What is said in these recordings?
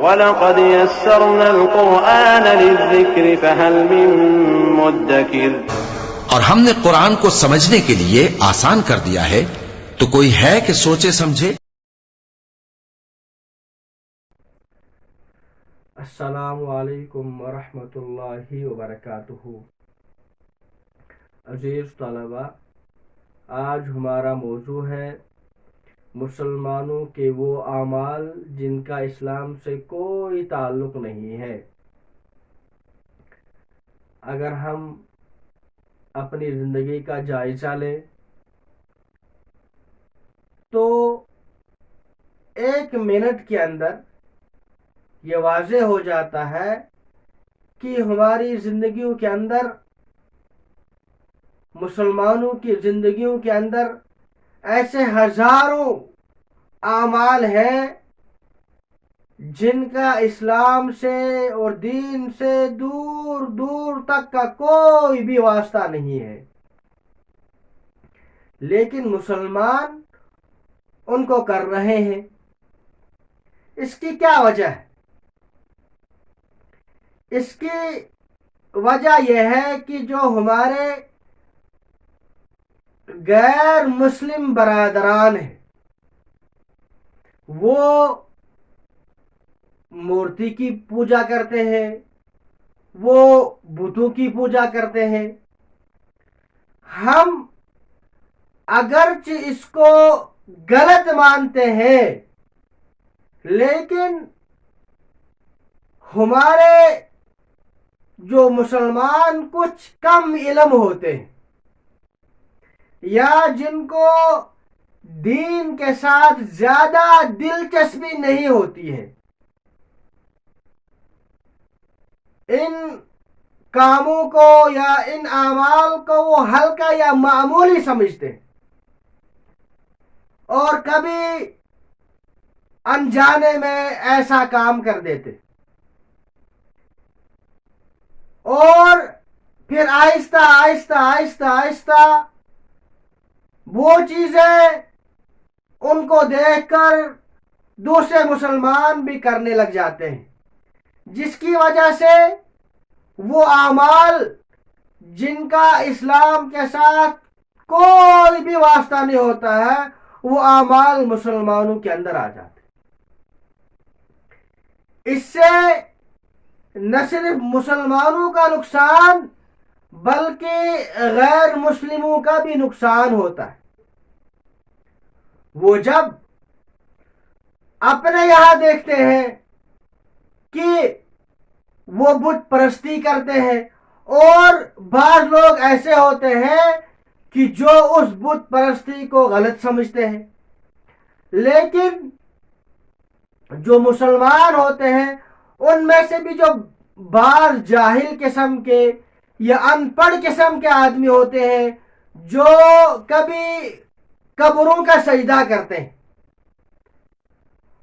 وَلَقَدْ يَسَّرْنَا الْقُرْآنَ لِلذِّكْرِ فَهَلْ مِن مُّدَّكِرٍ۔ اور ہم نے قرآن کو سمجھنے کے لیے آسان کر دیا ہے، تو کوئی ہے کہ سوچے سمجھے؟ السلام علیکم ورحمۃ اللہ وبرکاتہ۔ عزیز طلبہ، آج ہمارا موضوع ہے مسلمانوں کے وہ اعمال جن کا اسلام سے کوئی تعلق نہیں ہے۔ اگر ہم اپنی زندگی کا جائزہ لیں تو ایک منٹ کے اندر یہ واضح ہو جاتا ہے کہ ہماری زندگیوں کے اندر، مسلمانوں کی زندگیوں کے اندر ایسے ہزاروں اعمال ہیں جن کا اسلام سے اور دین سے دور دور تک کا کوئی بھی واسطہ نہیں ہے، لیکن مسلمان ان کو کر رہے ہیں۔ اس کی کیا وجہ ہے؟ اس کی وجہ یہ ہے کہ جو ہمارے غیر مسلم برادران ہیں وہ مورتی کی پوجا کرتے ہیں، وہ بتوں کی پوجا کرتے ہیں۔ ہم اگرچہ اس کو غلط مانتے ہیں، لیکن ہمارے جو مسلمان کچھ کم علم ہوتے ہیں یا جن کو دین کے ساتھ زیادہ دلچسپی نہیں ہوتی ہے، ان کاموں کو یا ان اعمال کو وہ ہلکا یا معمولی سمجھتے ہیں اور کبھی انجانے میں ایسا کام کر دیتے، اور پھر آہستہ آہستہ آہستہ آہستہ وہ چیزیں ان کو دیکھ کر دوسرے مسلمان بھی کرنے لگ جاتے ہیں، جس کی وجہ سے وہ اعمال جن کا اسلام کے ساتھ کوئی بھی واسطہ نہیں ہوتا ہے، وہ اعمال مسلمانوں کے اندر آ جاتے ہیں۔ اس سے نہ صرف مسلمانوں کا نقصان بلکہ غیر مسلموں کا بھی نقصان ہوتا ہے۔ وہ جب اپنے یہاں دیکھتے ہیں کہ وہ بت پرستی کرتے ہیں، اور بعض لوگ ایسے ہوتے ہیں کہ جو اس بت پرستی کو غلط سمجھتے ہیں، لیکن جو مسلمان ہوتے ہیں ان میں سے بھی جو بعض جاہل قسم کے یا ان پڑھ قسم کے آدمی ہوتے ہیں جو کبھی قبروں کا سجدہ کرتے ہیں،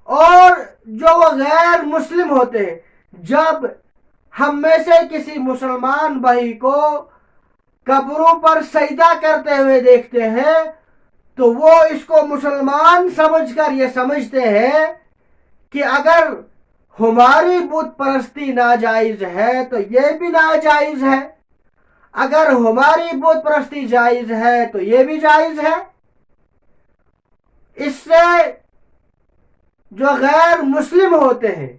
اور جو وہ غیر مسلم ہوتے ہیں، جب ہم میں سے کسی مسلمان بھائی کو قبروں پر سجدہ کرتے ہوئے دیکھتے ہیں تو وہ اس کو مسلمان سمجھ کر یہ سمجھتے ہیں کہ اگر ہماری بت پرستی ناجائز ہے تو یہ بھی ناجائز ہے، اگر ہماری بت پرستی جائز ہے تو یہ بھی جائز ہے۔ اس سے جو غیر مسلم ہوتے ہیں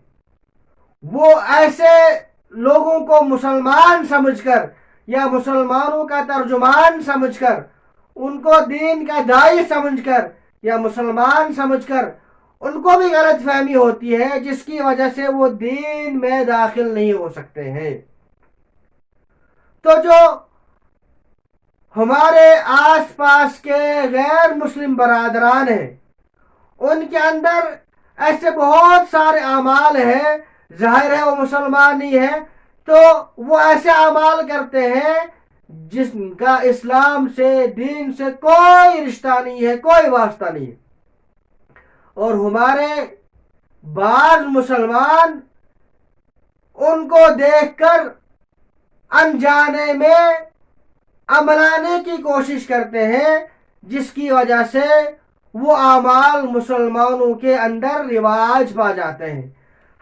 وہ ایسے لوگوں کو مسلمان سمجھ کر یا مسلمانوں کا ترجمان سمجھ کر، ان کو دین کا داعی سمجھ کر یا مسلمان سمجھ کر، ان کو بھی غلط فہمی ہوتی ہے، جس کی وجہ سے وہ دین میں داخل نہیں ہو سکتے ہیں۔ تو جو ہمارے آس پاس کے غیر مسلم برادران ہیں ان کے اندر ایسے بہت سارے اعمال ہیں، ظاہر ہے وہ مسلمان نہیں ہے تو وہ ایسے اعمال کرتے ہیں جن کا اسلام سے، دین سے کوئی رشتہ نہیں ہے، کوئی واسطہ نہیں ہے، اور ہمارے بعض مسلمان ان کو دیکھ کر انجانے میں عملانے کی کوشش کرتے ہیں، جس کی وجہ سے وہ اعمال مسلمانوں کے اندر رواج پا جاتے ہیں۔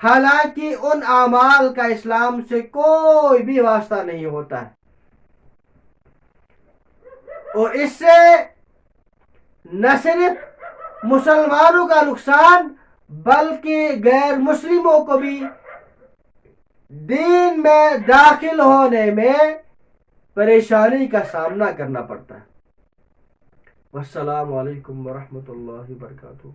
حالانکہ ان اعمال کا اسلام سے کوئی بھی واسطہ نہیں ہوتا ہے، اور اس سے نہ صرف مسلمانوں کا نقصان بلکہ غیر مسلموں کو بھی دین میں داخل ہونے میں پریشانی کا سامنا کرنا پڑتا ہے۔ والسلام علیکم ورحمۃ اللہ وبرکاتہ۔